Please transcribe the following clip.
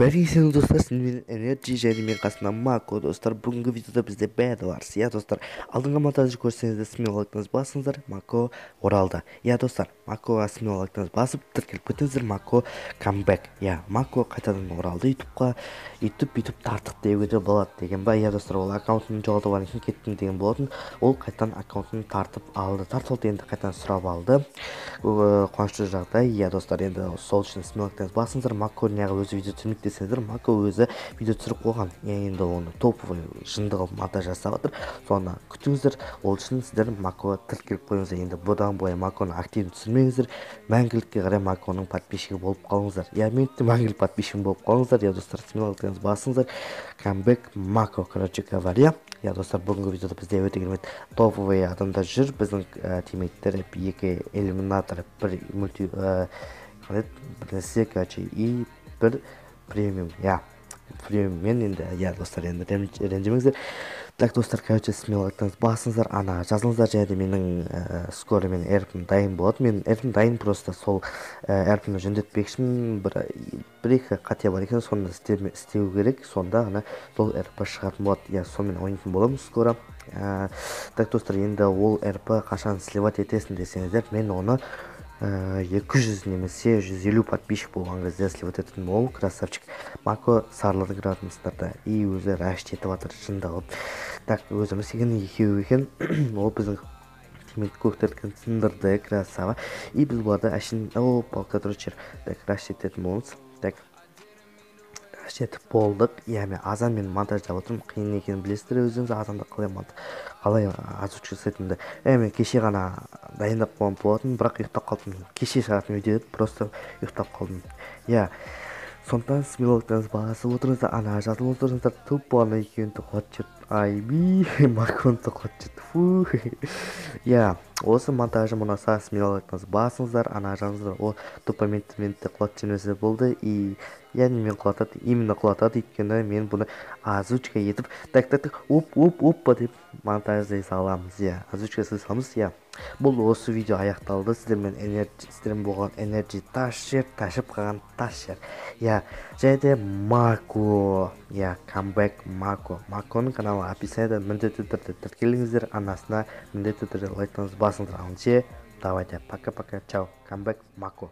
Бәрі сені достар, сенімен энерджи және мен қасымда Мако достар. Бүгінгі видеода бізде бәді бар. Иә достар, алдыңғы монтажды көрсеңіздер смело-лайктарыңыз басыңыздар, Мако оралды. Иә достар, Макоға смело-лайктарыңыз басып тіркеліп кетіңіздер, Мако камбэк. Иә, Мако қайтадан оралды ютубқа. Ютуб тартық деуге де болады деген ба. Иә достар, ол аккаунтын жоғалтып алған кейін кеттім деген болатын. Ол қайтадан аккаунтын тартып алды. Тартылды енді қайтадан сұрап алды. Қуанышты жағдай. Иә достар, енді сол үшін смело-лайктарыңыз басыңыздар. Мако неғып өзі видео түсірмейді десеңіздер, Мако өзі видео түсіріп қойған. Енді оны топовый жындығы монтаж жасап жатыр. Соны күтіңіздер. Ол үшін сіздер Макоға тіркеліп қойыңыздар. Енді бұдан бойы Маконы активно түсірмеңіздер. Мәңгілікке қарай Маконың подписчигі болып қалыңыздар. Я мен де мәңгілік подписчигім болып қалыңыздар. Я достар, смело-лайктарыңыз басыңыздар. Камбэк Мако, короче говоря. Я достар, бүгінгі видеода бізде өте керемет топовый адамдар жүр. Біздің тиммейттер екі элиминатор, бір мульти и бір премиум. Я премиуммен енді, я достар, енді ренжімеңіздер. Так достар, короче, смело-лайктарыңыз басыңыздар, ана жазыңыздар. Және менің скоро мен эрпім дайын болады. Мен эрпім дайын, просто сол эрпімді жөндетпекшімін. Бір-екі қате бар екен, соны істеу керек. Сонда ғана сол эрп шығатын болады. Я сонымен ойнайтын боламын скоро. Так достар, енді ол эрп қашан сливать етесің десеңіздер, мен оны 200 немесе 150 подписчик болған кезде сливать ететін ол красавчик. Мако сарлады градусында и өзі рәшт етіп жатыр шындығып. Так, өзіміз екен екеу екен. Ол біздің тиммейт көктерген сындырды, красава. И біз бұларды әшін полкатрочер рәшт ететін болымыз. Так, рәшт етіп болдық. Яғни азан мен монтаждап отырмын. Қиын екенін білесіздер өзіңіз, азанда қалай озвучка жасайтынымды. Мен кеше ғана дайындап қойған болатын, бірақ ұйықтап қалдым. Кеше шығатын видео еді, просто ұйықтап қалдым. Я, сондықтан смело-лайктарыңыз басып отырыңыздар, ана жазылып отырыңыздар. Тупо ана екеуінді қуат жүрді. Айби, Маконды қуат жүрді. Я, осы монтажы мұнаса смело-лайктарыңыз басыңыздар, ана жазыңыздар. О, тупо ментті қуат жүрмесе болды. И яғни мен құлатады, именно құлатады, өйткені мен бұны озвучка етіп, так, оппа деп монтаждай саламыз. Я, озвучка саламыз. Я, бұл осы видео аяқталды. Сіздермен болған энерджи ташып қалған таш жер. Я, және Мако, я, камбэк Мако. Маконың каналы описанияда міндетті түрде тіркеліңіздер, анасына міндетті түрде лайктарыңыз басыңыздар. Давайте, пока-пока, чао, камбэк Мако.